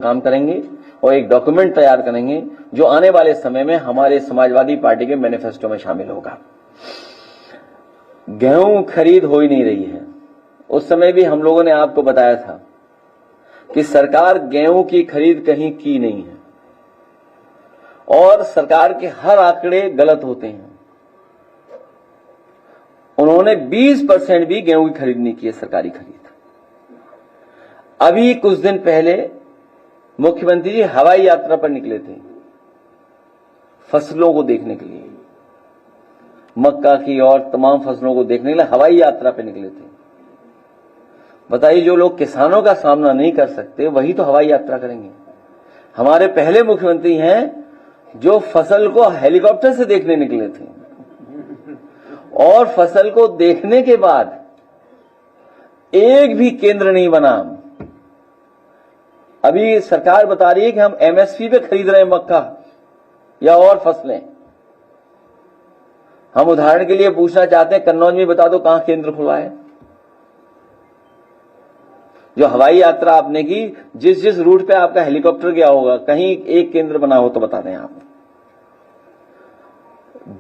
काम करेंगे और एक डॉक्यूमेंट तैयार करेंगे जो आने वाले समय में हमारे समाजवादी पार्टी के मैनिफेस्टो में शामिल होगा। गेहूं खरीद हो ही नहीं रही है। उस समय भी हम लोगों ने आपको बताया था कि सरकार गेहूं की खरीद कहीं की नहीं है और सरकार के हर आंकड़े गलत होते हैं। उन्होंने 20% भी गेहूं की खरीद नहीं की है, सरकारी खरीद। अभी कुछ दिन पहले मुख्यमंत्री जी हवाई यात्रा पर निकले थे फसलों को देखने के लिए, मक्का की और तमाम फसलों को देखने के लिए हवाई यात्रा पर निकले थे। बताइए, जो लोग किसानों का सामना नहीं कर सकते वही तो हवाई यात्रा करेंगे। हमारे पहले मुख्यमंत्री हैं जो फसल को हेलीकॉप्टर से देखने निकले थे और फसल को देखने के बाद एक भी केंद्र नहीं बना। अभी सरकार बता रही है कि हम एमएसपी पे खरीद रहे हैं मक्का या और फसलें। हम उदाहरण के लिए पूछना चाहते हैं, कन्नौज में बता दो कहां केंद्र खुला है। जो हवाई यात्रा आपने की, जिस रूट पे आपका हेलीकॉप्टर गया होगा, कहीं एक केंद्र बना हो तो बता दें आप।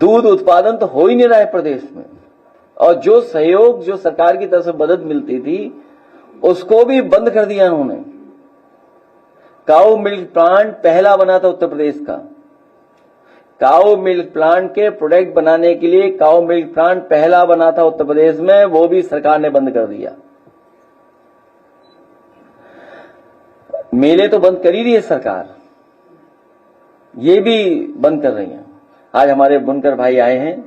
दूध उत्पादन तो हो ही नहीं रहा है प्रदेश में, और जो सहयोग जो सरकार की तरफ से मदद मिलती थी उसको भी बंद कर दिया उन्होंने। काऊ मिल्क प्लांट पहला बना था उत्तर प्रदेश का। काऊ मिल्क प्लांट के प्रोडक्ट बनाने के लिए काऊ मिल्क प्लांट पहला बना था उत्तर प्रदेश में, वो भी सरकार ने बंद कर दिया। मेले तो बंद कर ही रही है सरकार, ये भी बंद कर रही है। आज हमारे बुनकर भाई आए हैं,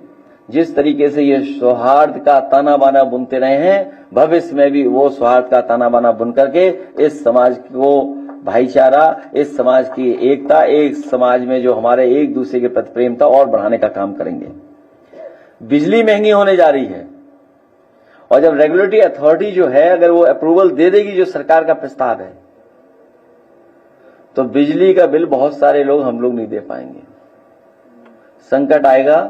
जिस तरीके से ये सौहार्द का ताना बाना बुनते रहे हैं, भविष्य में भी वो सौहार्द का ताना बाना बुन करके इस समाज को भाईचारा, इस समाज की एकता, एक समाज में जो हमारे एक दूसरे के प्रति प्रेम था और बढ़ाने का काम करेंगे। बिजली महंगी होने जा रही है और जब रेगुलेटरी अथॉरिटी जो है अगर वो अप्रूवल दे देगी जो सरकार का प्रस्ताव है, तो बिजली का बिल बहुत सारे लोग हम लोग नहीं दे पाएंगे। संकट आएगा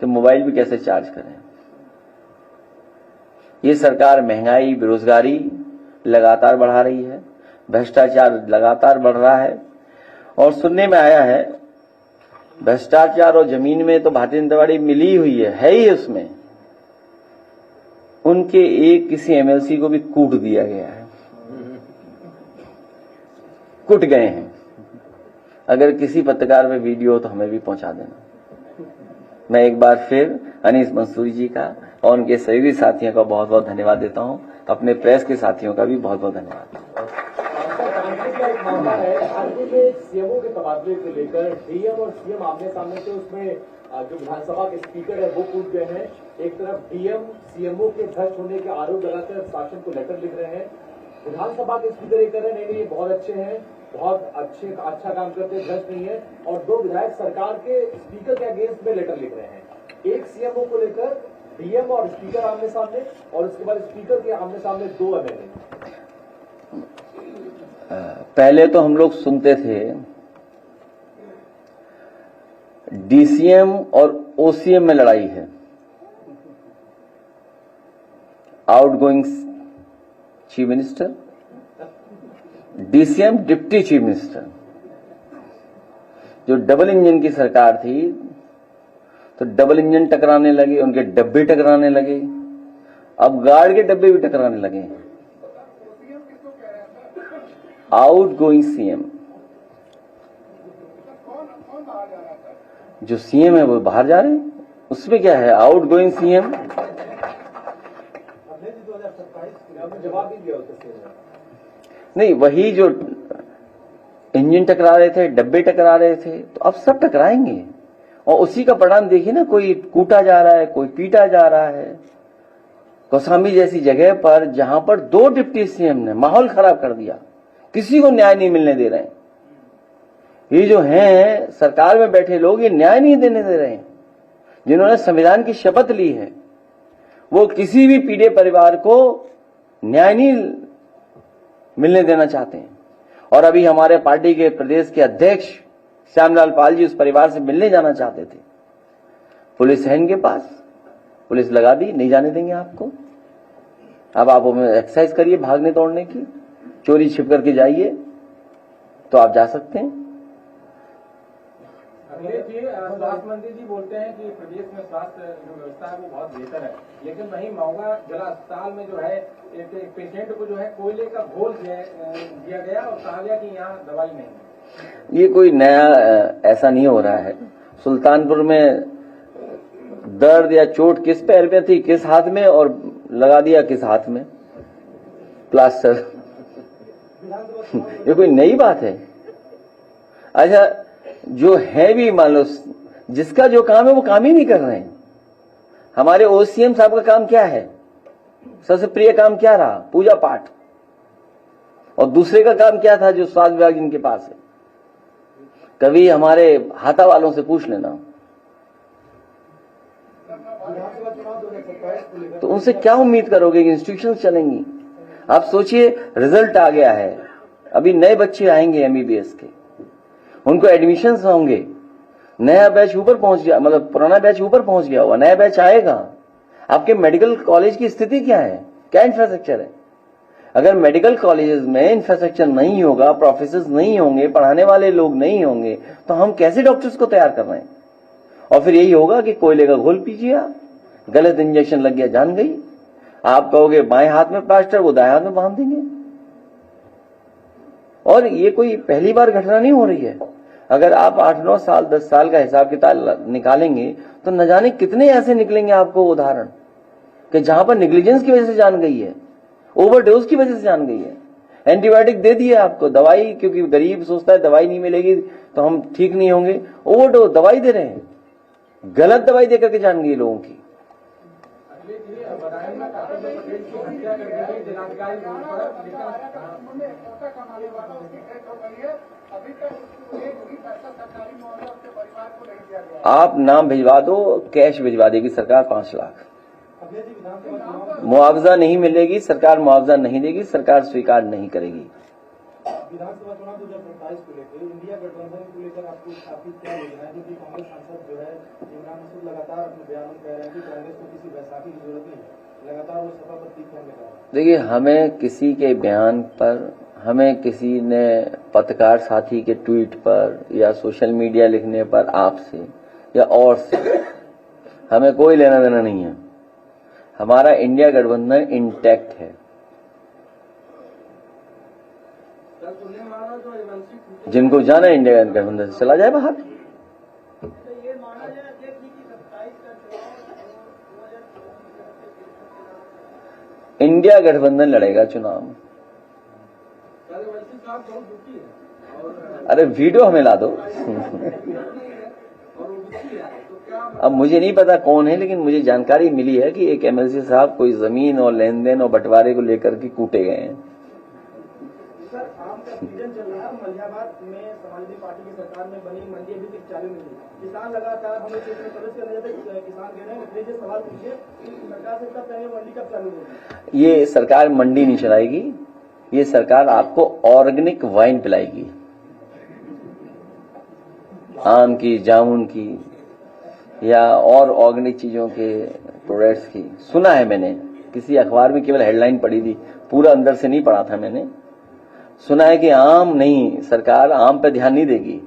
तो मोबाइल भी कैसे चार्ज करें। ये सरकार महंगाई, बेरोजगारी लगातार बढ़ा रही है, भ्रष्टाचार लगातार बढ़ रहा है। और सुनने में आया है भ्रष्टाचार और जमीन में तो भारतीय जनता पार्टी मिली हुई है ही उसमें। उनके एक किसी एमएलसी को भी कूट दिया गया है, कुट गए हैं। अगर किसी पत्रकार में वीडियो हो तो हमें भी पहुंचा देना। मैं एक बार फिर अनीस मंसूरी जी का और उनके सभी साथियों का बहुत बहुत धन्यवाद देता हूं। अपने प्रेस के साथियों का भी बहुत बहुत धन्यवाद। सीएमओ के तबादले को लेकर डीएम और सीएम आमने सामने थे, उसमें जो विधानसभा के स्पीकर है वो कूद गए हैं। एक तरफ डीएम सीएमओ के भ्रष्ट होने के आरोप लगाकर शासन को लेटर लिख रहे हैं। विधानसभा के स्पीकर ये कह रहे हैं नहीं ये बहुत अच्छे हैं, बहुत अच्छा काम करते हैं, भ्रष्ट नहीं है। और दो विधायक सरकार के स्पीकर के अगेंस्ट में लेटर लिख रहे हैं। एक सीएमओ को लेकर डीएम और स्पीकर आमने सामने, और उसके बाद स्पीकर के आमने सामने दो एमएलए। पहले तो हम लोग सुनते थे डीसीएम और ओसीएम में लड़ाई है, outgoing chief minister, DCM deputy chief minister. जो डबल इंजन की सरकार थी तो डबल इंजन टकराने लगे, उनके डब्बे टकराने लगे, अब गार्ड के डब्बे भी टकराने लगे। आउटगोइंग सीएम, जो सीएम है वो बाहर जा रहे हैं, उसमें क्या है। आउटगोइंग सीएम नहीं, वही जो इंजन टकरा रहे थे, डब्बे टकरा रहे थे, तो अब सब टकराएंगे और उसी का परिणाम देखिए ना। कोई कूटा जा रहा है, कोई पीटा जा रहा है। कौशाम्बी जैसी जगह पर जहां पर दो डिप्टी सीएम ने माहौल खराब कर दिया, किसी को न्याय नहीं मिलने दे रहे हैं। ये जो हैं सरकार में बैठे लोग, ये न्याय नहीं देने दे रहे हैं। जिन्होंने संविधान की शपथ ली है वो किसी भी पीड़ित परिवार को न्याय नहीं मिलने देना चाहते हैं। और अभी हमारे पार्टी के प्रदेश के अध्यक्ष श्यामलाल पाल जी उस परिवार से मिलने जाना चाहते थे। पुलिस है इनके पास, पुलिस लगा दी, नहीं जाने देंगे आपको। अब आप एक्सरसाइज करिए भागने दौड़ने की, चोरी छिप करके जाइए, तो आप जा सकते हैं। अखिलेश जी, स्वास्थ्य मंत्री जी बोलते हैं कि प्रदेश में स्वास्थ्य जो व्यवस्था है वो बहुत बेहतर है, लेकिन वहीं महुआ जिला अस्पताल में जो है एक पेशेंट को जो है कोयले का घोल दिया गया और कहा गया कि यहाँ दवाई नहीं है। ये कोई नया ऐसा नहीं हो रहा है। सुल्तानपुर में दर्द या चोट किस पैर में थी, किस हाथ में, और लगा दिया किस हाथ में प्लास्टर। ये कोई नई बात है? अच्छा, जो है भी मान लो जिसका जो काम है वो काम ही नहीं कर रहे हैं। हमारे ओसीएम साहब का काम क्या है? सबसे प्रिय काम क्या रहा? पूजा पाठ। और दूसरे का काम क्या था जो स्वास्थ्य विभाग जिनके पास है? कभी हमारे हाथा वालों से पूछ लेना, तो उनसे क्या उम्मीद करोगे कि इंस्टीट्यूशन चलेंगी? आप सोचिए, रिजल्ट आ गया है, अभी नए बच्चे आएंगे एमबीबीएस के, उनको एडमिशन्स होंगे, नया बैच ऊपर पहुंच गया, मतलब पुराना बैच ऊपर पहुंच गया हुआ, नया बैच आएगा। आपके मेडिकल कॉलेज की स्थिति क्या है? क्या इंफ्रास्ट्रक्चर है? अगर मेडिकल कॉलेजेस में इंफ्रास्ट्रक्चर नहीं होगा, प्रोफेसर्स नहीं होंगे, पढ़ाने वाले लोग नहीं होंगे, तो हम कैसे डॉक्टर्स को तैयार कर रहे हैं? और फिर यही होगा कि कोयले का घोल पीजिए आप, गलत इंजेक्शन लग गया, जान गई। आप कहोगे बाएं हाथ में प्लास्टर, वो दाएं हाथ में बांध देंगे। और ये कोई पहली बार घटना नहीं हो रही है। अगर आप 8-9 साल 10 साल का हिसाब किताब निकालेंगे तो न जाने कितने ऐसे निकलेंगे आपको उदाहरण कि जहां पर नेग्लिजेंस की वजह से जान गई है, ओवरडोज की वजह से जान गई है। एंटीबायोटिक दे दिए आपको, दवाई, क्योंकि गरीब सोचता है दवाई नहीं मिलेगी तो हम ठीक नहीं होंगे, ओवरडोज दवाई दे रहे हैं, गलत दवाई देकर के जान गई लोगों की। आप नाम भिजवा दो, कैश भिजवा देगी सरकार 5 लाख। मुआवजा नहीं मिलेगी, सरकार मुआवजा नहीं देगी, सरकार स्वीकार नहीं करेगी। विधानसभा चुनाव 2027 को लेकर इंडिया गठबंधन को लेकर आपकी क्या योजना है? क्योंकि कांग्रेस सांसद जो है इमरान मसूद लगातार अपने बयान में कह रहे हैं कि कांग्रेस को किसी बैसाखी की जरूरत नहीं है, लगातार वो सपा पर तीर करने का। देखिए, हमें किसी के बयान पर, हमें किसी ने पत्रकार साथी के ट्वीट पर या सोशल मीडिया लिखने पर आपसे या और से हमें कोई लेना देना नहीं है। हमारा इंडिया गठबंधन इंटैक्ट है। जिनको जाना है इंडिया गठबंधन से चला जाए बाहर। इंडिया गठबंधन लड़ेगा चुनाव। अरे वीडियो हमें ला दो। अब मुझे नहीं पता कौन है, लेकिन मुझे जानकारी मिली है कि एक एमएलसी साहब कोई जमीन और लेन देन और बंटवारे को लेकर के कूटे गए हैं। सर, आम का सीजन चल रहा है, मलियाबाद में समाजवादी पार्टी की सरकार में बनी मंडी अभी तक चालू नहीं हुई। किसान लगातार हमें क्षेत्र में प्रवेश करने जाते, किसान कह रहे हैं, मुझे सवाल पूछिए कि सरकार से कब पहले मंडी कब चालू होगी? ये सरकार मंडी नहीं चलाएगी, ये सरकार आपको ऑर्गेनिक वाइन पिलाएगी, आम की, जामुन की या और ऑर्गेनिक चीजों के प्रोडक्ट्स की। सुना है मैंने, किसी अखबार में केवल हेडलाइन पढ़ी थी, पूरा अंदर से नहीं पढ़ा था मैंने। सुना है कि आम नहीं, सरकार आम पे ध्यान नहीं देगी,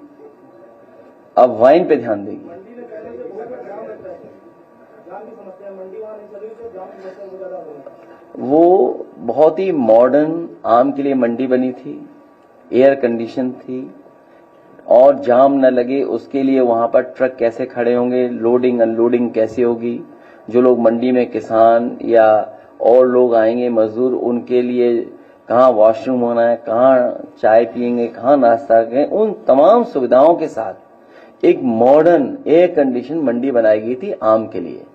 अब वाइन पे ध्यान देगी। मंडी में पहले से बहुत जाम रहता है, जाम की समस्या है, मंडी वहां नहीं चली तो जाम की समस्या बहुत ज्यादा हो रही है। वो बहुत ही मॉडर्न आम के लिए मंडी बनी थी, एयर कंडीशन थी, और जाम न लगे उसके लिए वहां पर ट्रक कैसे खड़े होंगे, लोडिंग अनलोडिंग कैसे होगी, जो लोग मंडी में किसान या और लोग आएंगे मजदूर, उनके लिए कहाँ वॉशरूम होना है, कहाँ चाय पियेंगे, कहाँ नाश्ता करेंगे, उन तमाम सुविधाओं के साथ एक मॉडर्न एयर कंडीशन मंडी बनाई गई थी आम के लिए।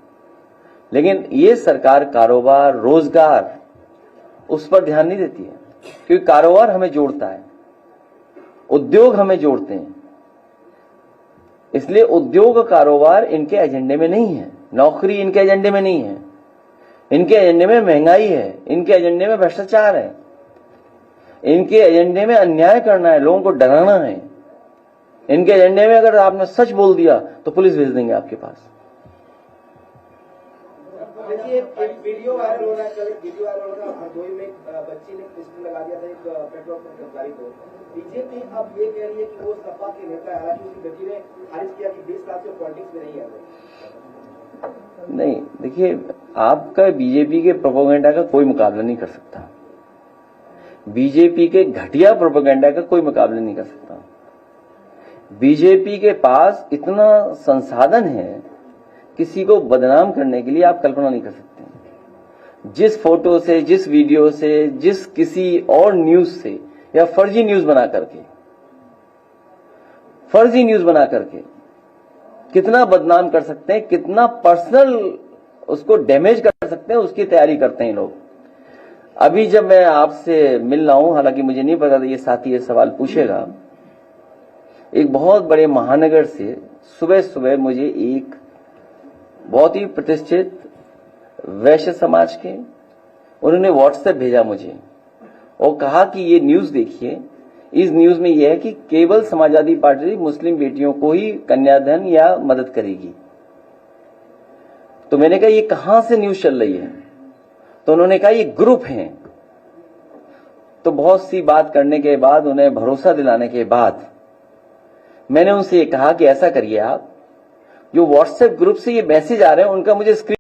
लेकिन ये सरकार कारोबार, रोजगार, उस पर ध्यान नहीं देती है, क्योंकि कारोबार हमें जोड़ता है, उद्योग हमें जोड़ते हैं, इसलिए उद्योग कारोबार इनके एजेंडे में नहीं है, नौकरी इनके एजेंडे में नहीं है, इनके एजेंडे में महंगाई है, इनके एजेंडे में भ्रष्टाचार है, इनके एजेंडे में अन्याय करना है, लोगों को डराना है, इनके एजेंडे में अगर आपने सच बोल दिया तो पुलिस भेज देंगे आपके पास। देखिए, एक वीडियो वायरल हो रहा है, वीडियो वायरल हो रहा है, हरदोई में एक बच्ची ने पिस्टल लगा दिया था एक पेट्रोल पंप कर्मचारी को। बीजेपी अब ये कह रही है कि वो सपा के नेता है, हालांकि उसकी बेटी ने खारिज किया कि 20 साल से पॉलिटिक्स में नहीं है वो। नहीं, देखिए, आपका बीजेपी के प्रोपेगेंडा का कोई मुकाबला नहीं कर सकता। बीजेपी के घटिया प्रोपेगेंडा का कोई मुकाबला नहीं कर सकता। बीजेपी के पास इतना संसाधन है, किसी को बदनाम करने के लिए आप कल्पना नहीं कर सकते। जिस फोटो से, जिस वीडियो से, जिस किसी और न्यूज से या फर्जी न्यूज बना करके कितना बदनाम कर सकते हैं, कितना पर्सनल उसको डैमेज कर सकते हैं, उसकी तैयारी करते हैं लोग। अभी जब मैं आपसे मिल रहा हूं, हालांकि मुझे नहीं पता था ये साथी ये सवाल पूछेगा, एक बहुत बड़े महानगर से सुबह सुबह मुझे एक बहुत ही प्रतिष्ठित वैश्य समाज के उन्होंने व्हाट्सएप भेजा मुझे और कहा कि ये न्यूज देखिए, इस न्यूज में यह है कि केवल समाजवादी पार्टी मुस्लिम बेटियों को ही कन्यादान या मदद करेगी। तो मैंने कहा ये कहां से न्यूज चल रही है? तो उन्होंने कहा ये ग्रुप हैं। तो बहुत सी बात करने के बाद, उन्हें भरोसा दिलाने के बाद मैंने उनसे ये कहा कि ऐसा करिए, आप जो व्हाट्सएप ग्रुप से ये मैसेज आ रहे हैं उनका मुझे स्क्रीन